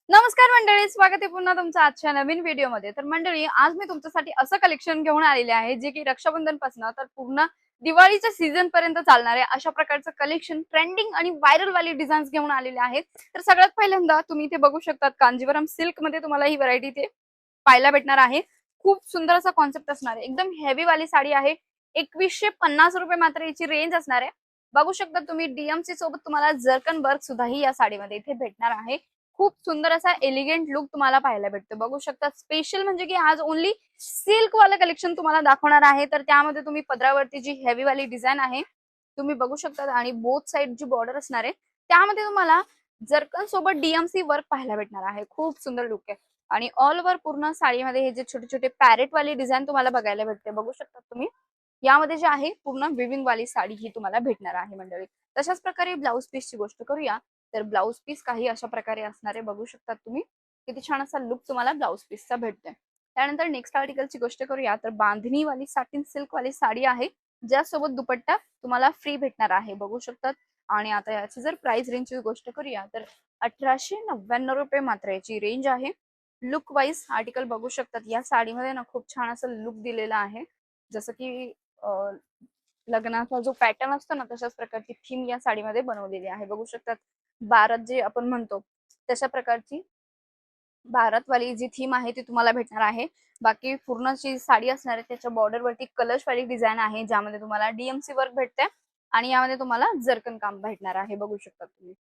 नमस्कार मंडळी, स्वागत आहे पुन्हा तुमचं आजच्या नवीन व्हिडिओमध्ये। तर मंडळी, आज मी तुमच्यासाठी असं कलेक्शन घेऊन आलेले आहे जे की रक्षाबंधन पासून तर पूर्ण दिवाळीच्या सीझन पर्यंत चालणार आहे अशा प्रकारचं कलेक्शन, ट्रेंडिंग आणि व्हायरल वाली डिझाईन्स घेऊन आलेले आहेत। तर सगळ्यात पहिल्यांदा तुम्ही इथे बघू शकता, कांजीवरम सिल्क मध्ये तुम्हाला ही व्हरायटी इथे पाहायला भेटणार आहे। खूप सुंदर असा कॉन्सेप्ट असणार आहे, एकदम हेवी वाली साडी आहे। 2150 रुपये मात्र याची रेंज असणार आहे। बघू शकता तुम्ही, डीएमसी सोबत तुम्हाला जर्कन वर्क सुद्धा ही या साडीमध्ये इथे भेटणार आहे। खूप सुंदर असा एलिगंट लुक तुम्हाला पाहायला भेटतो। बघू शकता, स्पेशल म्हणजे की आज ओनली सिल्क वाला कलेक्शन तुम्हाला दाखवणार आहे। तर त्यामध्ये तुम्ही पदरावरती जी हेवी वाली डिझाईन आहे तुम्ही बघू शकता आणि बोथ साइड जी बॉर्डर असणार आहे त्यामध्ये तुम्हाला जर्कन सोबत डीएमसी वर्क पाहायला भेटणार आहे। खूप सुंदर लुक आहे आणि ऑल ओव्हर पूर्ण साडीमध्ये हे जे छोटे छोटे पॅरेट वाली डिझाईन तुम्हाला बघायला भेटते। बघू शकता तुम्ही, यामध्ये जे आहे पूर्ण विविंग वाली साडी ही तुम्हाला भेटणार आहे मंडळी। तशाच प्रकारे ब्लाउज पीसची गोष्ट करूया तर ब्लाउज पीस काही अशा प्रकारे असणारे बघू शकता तुम्ही, किती छान असा लुक तुम्हाला ब्लाउज पीसचा भेटतोय। त्यानंतर नेक्स्ट आर्टिकलची गोष्ट करूया तर बांधणी वाली सॅटिन सिल्क वाली साडी आहे, ज्यासोबत दुपट्टा तुम्हाला फ्री भेटणार आहे बघू शकतात। आणि आता याची जर प्राइस रेंजची गोष्ट करूया तर 1899 रुपये मात्र याची रेंज आहे। लुक वाईज आर्टिकल बघू शकतात, या साडीमध्ये ना खूप छान असं लुक दिलेला आहे, जसं की लग्नाचा जो पॅटर्न असतो ना तशाच प्रकारची थीम या साडीमध्ये बनवलेली आहे। बघू शकतात, भारत जे आपण म्हणतो तशा प्रकारची भारतवाली जी थीम आहे ती तुम्हाला भेटणार आहे। बाकी पूर्ण जी साडी असणार आहे त्याच्या बॉर्डर वरती कलश वाली डिझाईन आहे, ज्यामध्ये तुम्हाला डीएमसी वर्क भेटते आणि यामध्ये तुम्हाला जर्कन काम भेटणार आहे। बघू शकता तुम्ही,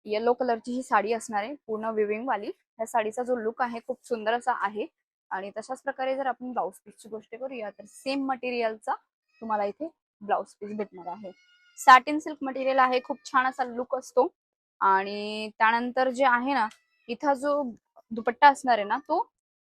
येलो कलरची ही साडी असणार आहे, पूर्ण विविंग वाली। या साडीचा जो लुक आहे खूप सुंदर असा आहे। आणि तशाच प्रकारे जर आपण ब्लाउज पीसची गोष्ट करूया तर सेम मटेरियलचा तुम्हाला इथे ब्लाउज पीस भेटणार आहे। सॅटिन सिल्क मटेरियल आहे, खूप छान असा लुक असतो। आणि त्यानंतर जे आहे ना, इथं जो दुपट्टा असणार आहे ना तो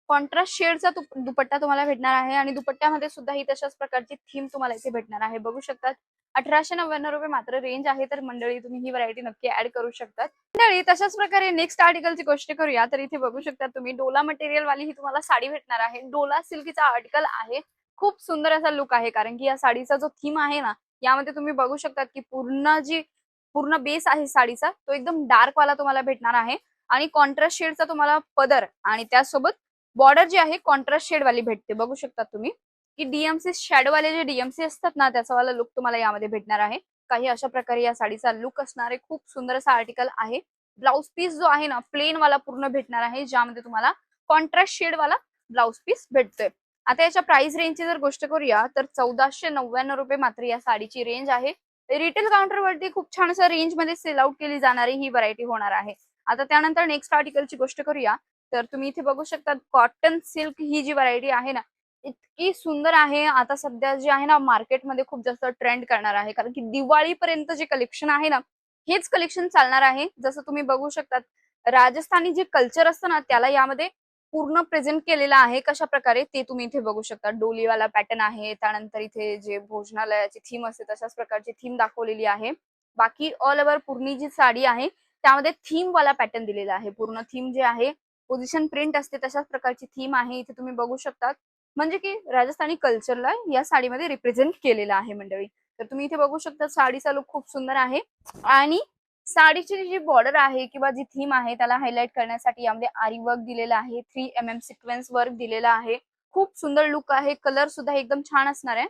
कॉन्ट्रास्ट शेडचा दुपट्टा तुम्हाला भेटणार आहे आणि दुपट्ट्यामध्ये सुद्धा ही तशाच प्रकारची थीम तुम्हाला इथे भेटणार आहे। बघू शकतात, 1899 रुपये मात्र रेंज आहे। तर मंडळी, तुम्ही ही व्हरायटी नक्की ऍड करू शकतात मंडळी। तशाच प्रकारे नेक्स्ट आर्टिकलची गोष्ट करूया तर इथे बघू शकता तुम्ही, डोला मटेरियल वाली ही तुम्हाला साडी भेटणार आहे। डोला सिल्कचा आर्टिकल आहे, खूप सुंदर असा लुक आहे, कारण की या साडीचा जो थीम आहे ना यामध्ये तुम्ही बघू शकतात की पूर्ण बेस आहे साडीचा तो एकदम डार्क वाला तुम्हाला भेटणार आहे आणि कॉन्ट्रास्ट शेडचा तुम्हाला पदर आणि त्यासोबत बॉर्डर जी आहे कॉन्ट्रास्ट शेड वाली भेटते। बघू शकता तुम्ही की डीएमसी शॅडो वाले जे डीएमसी असतात ना त्याचा वाला लुक तुम्हाला यामध्ये भेटणार आहे। काही अशा प्रकारे या साडीचा लुक असणार आहे, खूप सुंदर असा आर्टिकल आहे। ब्लाउज पीस जो आहे ना प्लेन वाला पूर्ण भेटणार आहे, ज्यामध्ये तुम्हाला कॉन्ट्रास्ट शेड वाला ब्लाउज पीस भेटतोय। आता याच्या प्राइस रेंजची जर गोष्ट करूया तर 1499 रुपये मात्र या साडीची रेंज आहे। रिटेल काउंटरवरती खूप छान असं रेंज मध्ये सेल आउट केली जाणारी ही व्हरायटी होणार आहे। आता त्यानंतर नेक्स्ट आर्टिकलची गोष्ट करूया तर तुम्ही इथे बघू शकता, कॉटन सिल्क ही जी व्हरायटी आहे ना इतकी सुंदर आहे। आता सध्या जे आहे ना मार्केटमध्ये खूप जास्त ट्रेंड करणार आहे, कारण की दिवाळीपर्यंत जे कलेक्शन आहे ना हेच कलेक्शन चालणार आहे। जसं तुम्ही बघू शकता, राजस्थानी जे कल्चर असतं ना त्याला यामध्ये पूर्ण प्रेझेंट केलेलं आहे। कशा प्रकारे ते तुम्ही इथे बघू शकता, डोलीवाला पॅटर्न आहे, त्यानंतर इथे जे भोजनालयाची थीम असते तशाच प्रकारची थीम दाखवलेली आहे। बाकी ऑल ओव्हर पूर्ण जी साडी आहे त्यामध्ये थीम वाला पॅटर्न दिलेला आहे। पूर्ण थीम जे आहे पोझिशन प्रिंट असते तशाच प्रकारची थीम आहे, इथे तुम्ही बघू शकता। म्हणजे की राजस्थानी कल्चरला या साडीमध्ये रिप्रेझेंट केलेलं आहे मंडळी। तर तुम्ही इथे बघू शकता, साडीचा लुक खूप सुंदर आहे आणि साडीची जी बॉर्डर आहे किंवा जी थीम आहे त्याला हायलाइट करण्यासाठी यामध्ये आरी वर्क दिलेला आहे, 3 सिक्वेन्स वर्क दिलेला आहे। खूप सुंदर लुक आहे, कलर सुद्धा एकदम छान असणार आहे।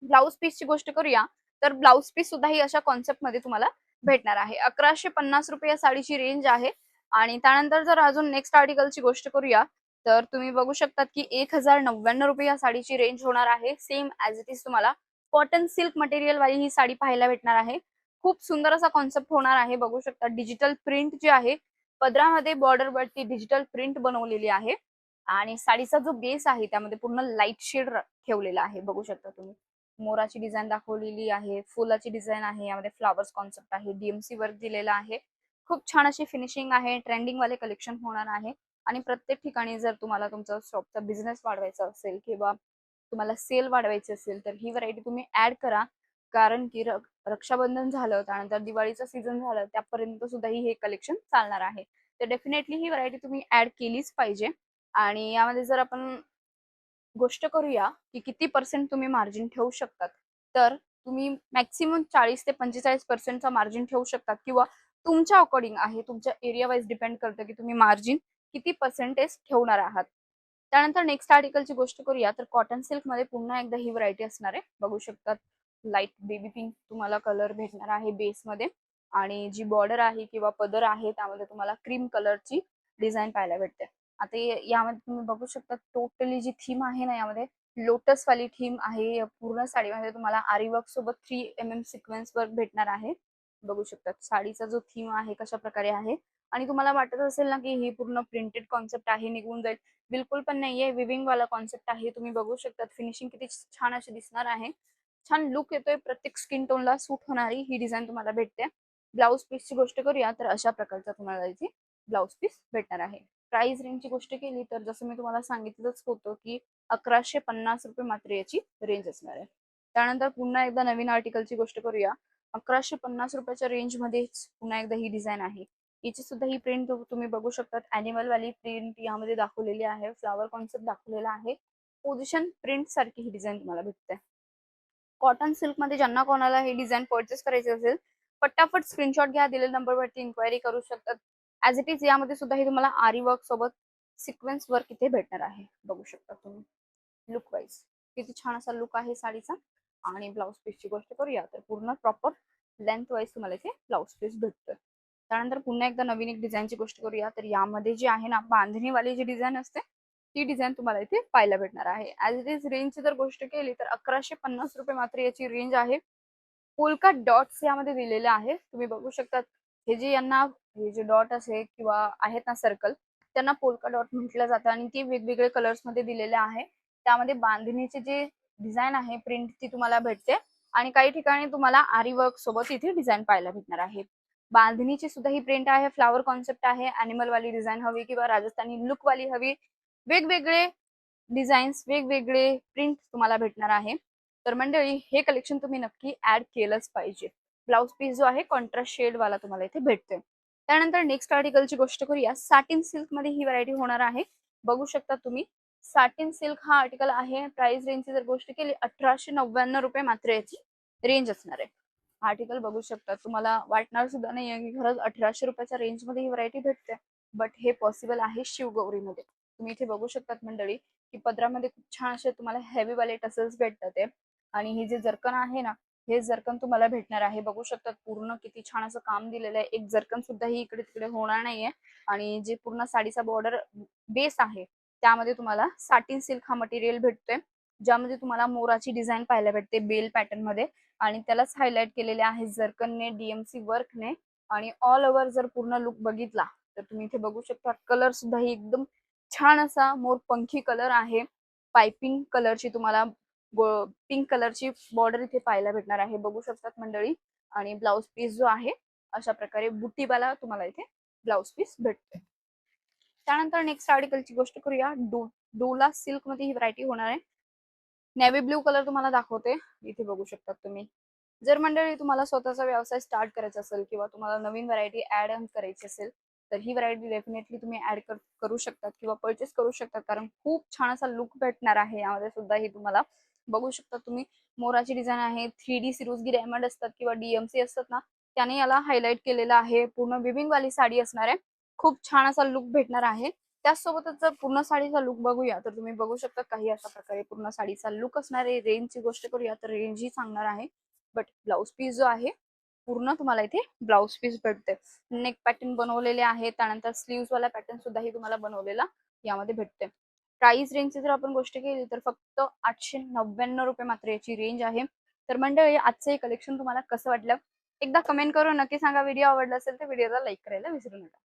ब्लाउज पीसची गोष्ट करूया तर ब्लाउज पीस सुद्धा ही अशा कॉन्सेप्ट मध्ये तुम्हाला भेटणार आहे। 1150 रुपये या साडीची रेंज आहे। आणि त्यानंतर जर अजून नेक्स्ट आर्टिकलची गोष्ट करूया तर तुम्ही बघू शकतात की 1099 रुपये या साडीची रेंज होणार आहे। सेम ऍज इट इज तुम्हाला कॉटन सिल्क मटेरियल वाली ही साडी पाहायला भेटणार आहे। खूप सुंदर असा कॉन्सेप्ट होणार आहे। बघू शकता, डिजिटल प्रिंट जे आहे पदरामध्ये बॉर्डर वरती डिजिटल प्रिंट बनवलेली आहे आणि साडीचा जो बेस आहे त्यामध्ये पूर्ण लाईट शेड ठेवलेला आहे। बघू शकता तुम्ही, मोराची डिझाईन दाखवलेली आहे, फुलाची डिझाईन आहे, यामध्ये फ्लावर्स कॉन्सेप्ट आहे, डीएमसी वर्क दिलेला आहे। खूप छान अशी फिनिशिंग आहे, ट्रेंडिंग वाले कलेक्शन होणार आहे। आणि प्रत्येक ठिकाणी जर तुम्हाला तुमचा शॉपचा बिझनेस वाढवायचा असेल किंवा तुम्हाला सेल वाढवायचे असेल तर ही व्हरायटी तुम्ही ऍड करा, कारण की रक्षाबंधन झालं त्यानंतर दिवाळीचं सीझन झालं त्यापर्यंत सुद्धा हे कलेक्शन चालणार आहे। तर डेफिनेटली ही व्हरायटी तुम्ही ऍड केलीच पाहिजे। आणि यामध्ये जर आपण गोष्ट करूया की किती पर्सेंट तुम्ही मार्जिन ठेवू शकतात, तर तुम्ही मॅक्सिमम 40 ते 45% मार्जिन ठेवू शकतात किंवा तुमच्या अकॉर्डिंग आहे, तुमच्या एरिया वाईज डिपेंड करतं की तुम्ही मार्जिन किती पर्सेंटेज ठेवणार आहात. त्यानंतर नेक्स्ट आर्टिकलची गोष्ट करूया तर कॉटन सिल्क मध्ये पुन्हा एकदा ही व्हरायटी असणार आहे. बघू शकतात लाईट बेबी पिंक तुम्हाला कलर भेटणार आहे बेसमध्ये आणि जी बॉर्डर आहे किंवा पदर आहे त्यामध्ये तुम्हाला क्रीम कलरची डिझाईन पाहायला भेटते. आता यामध्ये तुम्ही बघू शकता टोटली जी थीम आहे ना यामध्ये लोटस वाली थीम आहे. पूर्ण साडीमध्ये तुम्हाला आरी वर्क सोबत 3 mm सिक्वेन्स वर्क भेटणार आहे. बघू शकतात साडीचा जो थीम आहे कशा प्रकारे आहे आणि तुम्हाला वाटत असेल ना की ही पूर्ण प्रिंटेड कॉन्सेप्ट आहे निघून जाईल, बिलकुल पण नाहीये. विविंग वाला कॉन्सेप्ट आहे. तुम्ही बघू शकतात फिनिशिंग किती छान अशी दिसणार आहे. छान लुक येतोय. प्रत्येक स्किन टोनला सूट होणारी ही डिझाईन तुम्हाला भेटते. ब्लाऊज पीसची गोष्ट करूया तर अशा प्रकारचा तुम्हाला इथे ब्लाऊज पीस भेटणार आहे. प्राइस रेंजची गोष्ट केली तर जसं मी तुम्हाला सांगितलंच होतं की 1150 रुपये मात्र याची रेंज असणार आहे. त्यानंतर पुन्हा एकदा नवीन आर्टिकलची गोष्ट करूया. 1150 रुपयाच्या रेंज मध्ये पुन्हा एकदा ही डिझाईन आहे. याची सुद्धा ही प्रिंट तुम्ही बघू शकता. अॅनिमल वाली प्रिंट यामध्ये दाखवलेली आहे. फ्लावर कॉन्सेप्ट दाखवलेला आहे. पोझिशन प्रिंट सारखी ही डिझाईन तुम्हाला भेटते. कॉटन सिल्क मध्ये ज्यांना कोणाला हे डिझाईन परचेस करायचे असेल पटापट स्क्रीनशॉट घ्या. दिलेल्या नंबरवरती इन्क्वायरी करू शकतात. ऍज इट इज यामध्ये सुद्धा हे तुम्हाला आरी वर्क सोबत सिक्वेन्स वर्क इथे भेटणार आहे. बघू शकता तुम्ही लुक वाईज किती छान असा लुक आहे साडीचा. आणि ब्लाऊज पीसची गोष्ट करूया तर पूर्ण प्रॉपर लेंथ वाईज तुम्हाला इथे ब्लाऊज पीस भेटतोय. त्यानंतर पुन्हा एकदा नवीन एक डिझाईनची गोष्ट करूया तर यामध्ये जी आहे ना बांधणीवाली जी डिझाईन असते ती डिझाईन तुम्हाला इथे पाहायला भेटणार आहे. ऍज इट इज रेंजची जर गोष्ट केली तर 1150 रुपये मात्र याची रेंज आहे. पोलका डॉट्स यामध्ये दिलेले आहे. तुम्ही बघू शकता हे जे यांना हे जे डॉट असे किंवा आहेत ना सर्कल त्यांना पोलका डॉट म्हटलं जातं आणि ते वेगवेगळे कलर्स मध्ये दिलेले आहे. त्यामध्ये बांधणीचे जे डिझाईन आहे प्रिंट ती तुम्हाला भेटते आणि काही ठिकाणी तुम्हाला आरी वर्क सोबत इथे डिझाईन पाहायला भेटणार आहे. बांधणीची सुद्धा ही प्रिंट आहे. फ्लावर कॉन्सेप्ट आहे. अॅनिमल वाली डिझाईन हवी किंवा राजस्थानी लुक वाली हवी, वेगवेगळे डिझाईन्स वेगवेगळे प्रिंट तुम्हाला भेटणार आहे. तर मंडळी हे कलेक्शन तुम्ही नक्की ऍड केलंच पाहिजे. ब्लाऊज पीस जो आहे कॉन्ट्रास्ट शेड वाला तुम्हाला इथे भेटतोय. त्यानंतर नेक्स्ट आर्टिकलची गोष्ट करूया. साटिन सिल्क मध्ये ही व्हरायटी होणार आहे. बघू शकता तुम्ही साटिन सिल्क हा आर्टिकल आहे. प्राइस रेंजची जर गोष्ट केली 1899 रुपये मात्र याची रेंज असणार आहे. आर्टिकल बघू शकता. तुम्हाला वाटणार सुद्धा नाही की खरंच 1800 रुपयाच्या रेंज मध्ये ही व्हरायटी भेटते. बट हे पॉसिबल आहे शिवगौरीमध्ये. तुम्ही इथे बघू शकतात मंडळी की पदरामध्ये खूप छान असे तुम्हाला हेवी वाले टसल्स भेटतात ते आणि हे जे जर्कन आहे ना हे जर्कन तुम्हाला भेटणार आहे. बघू शकतात पूर्ण किती छान असं काम दिलेलं आहे. एक जर्कन सुद्धा ही इकडे तिकडे होणार नाहीये आणि जे पूर्ण साडीचा बॉर्डर बेस आहे त्यामध्ये तुम्हाला साटिन सिल्क हा मटेरियल भेटतोय ज्यामध्ये तुम्हाला मोराची डिझाईन पाहायला भेटते बेल पॅटर्न मध्ये आणि त्यालाच हायलाइट केलेले आहे जर्कनने डीएमसी वर्कने. आणि ऑल ओव्हर जर पूर्ण लुक बघितला तर तुम्ही इथे बघू शकता कलर सुद्धा ही एकदम छान असा मोरपंखी कलर आहे. पायपिंग कलरची तुम्हाला पिंक कलरची बॉर्डर इथे पाहायला भेटणार आहे. बघू शकतात मंडळी आणि ब्लाउज पीस जो आहे अशा प्रकारे बुटीवाला तुम्हाला इथे ब्लाउज पीस भेटतोय. त्यानंतर नेक्स्ट आर्टिकलची गोष्ट करूया. डोला सिल्क मध्ये ही व्हरायटी होणार आहे. नेव्ही ब्ल्यू कलर तुम्हाला दाखवते. इथे बघू शकतात तुम्ही. जर मंडळी तुम्हाला स्वतःचा व्यवसाय स्टार्ट करायचा असेल किंवा तुम्हाला नवीन व्हरायटी ऍड ऑन करायची असेल तर ही व्हरायटी डेफिनेटली तुम्ही ऍड करू शकतात किंवा परचेस करू शकतात कारण खूप छान असा लुक भेटणार आहे. यामध्ये सुद्धा ही तुम्हाला बघू शकता तुम्ही मोराची डिझाईन आहे. 3D सिरोजगी डायमंड असतात किंवा डीएमसी असतात ना त्याने याला हायलाइट केलेलं आहे. पूर्ण विविंग वाली साडी असणार आहे. खूप छान असा लुक भेटणार आहे. त्याचसोबतच जर पूर्ण साडीचा लुक बघूया तर तुम्ही बघू शकता काही अशा प्रकारे पूर्ण साडीचा लुक असणार आहे. रेंजची गोष्ट करूया तर रेंज ही सांगणार आहे. बट ब्लाउज पीस जो आहे पूर्ण तुम्हाला इथे ब्लाउज पीस भेटते. नेक पॅटर्न बनवलेले आहे. त्यानंतर स्लीव्स वाला पॅटर्न सुद्धा ही तुम्हाला बनवलेला यामध्ये भेटते. प्राइस रेंजची जर आपण गोष्ट केली तर फक्त 899 रुपये मात्र याची रेंज आहे. तर मंडळी आजचं हे कलेक्शन तुम्हाला कसं वाटलं एकदा कमेंट करून नक्की सांगा. व्हिडिओ आवडला असेल तर व्हिडिओला लाईक करायला विसरू नका.